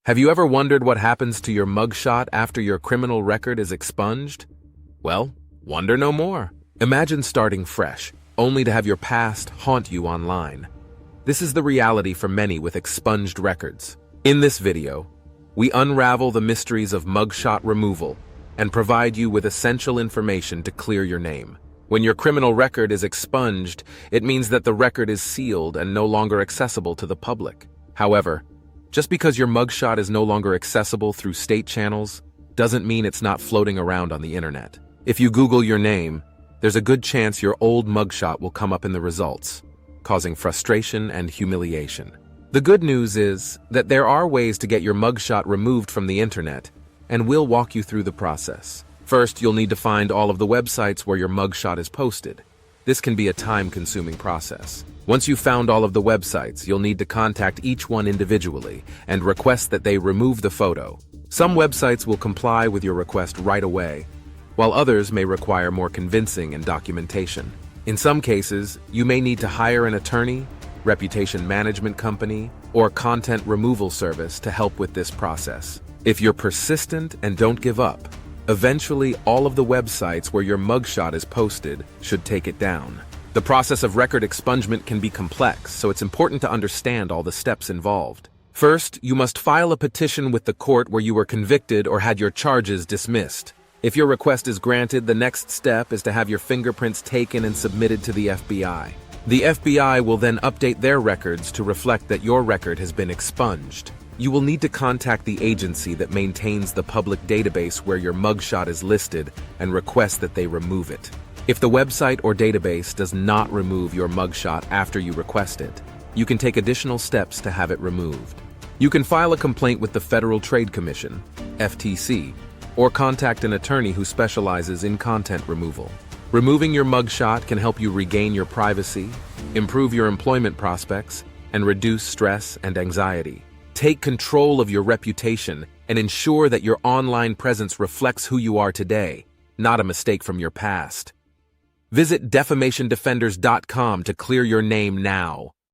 Have you ever wondered what happens to your mugshot after your criminal record is expunged? Well, wonder no more. Imagine starting fresh, only to have your past haunt you online. This is the reality for many with expunged records. In this video, we unravel the mysteries of mugshot removal and provide you with essential information to clear your name. When your criminal record is expunged, it means that the record is sealed and no longer accessible to the public. However, just because your mugshot is no longer accessible through state channels doesn't mean it's not floating around on the internet. If you Google your name, there's a good chance your old mugshot will come up in the results, causing frustration and humiliation. The good news is that there are ways to get your mugshot removed from the internet, and we'll walk you through the process. First, you'll need to find all of the websites where your mugshot is posted. This can be a time-consuming process. Once you've found all of the websites, you'll need to contact each one individually and request that they remove the photo. Some websites will comply with your request right away, while others may require more convincing and documentation. In some cases, you may need to hire an attorney, reputation management company, or content removal service to help with this process. If you're persistent and don't give up, eventually all of the websites where your mugshot is posted should take it down. The process of record expungement can be complex, so it's important to understand all the steps involved. First, you must file a petition with the court where you were convicted or had your charges dismissed. If your request is granted, the next step is to have your fingerprints taken and submitted to the FBI. The FBI will then update their records to reflect that your record has been expunged. You will need to contact the agency that maintains the public database where your mugshot is listed and request that they remove it. If the website or database does not remove your mugshot after you request it, you can take additional steps to have it removed. You can file a complaint with the Federal Trade Commission, FTC, or contact an attorney who specializes in content removal. Removing your mugshot can help you regain your privacy, improve your employment prospects, and reduce stress and anxiety. Take control of your reputation and ensure that your online presence reflects who you are today, not a mistake from your past. Visit defamationdefenders.com to clear your name now.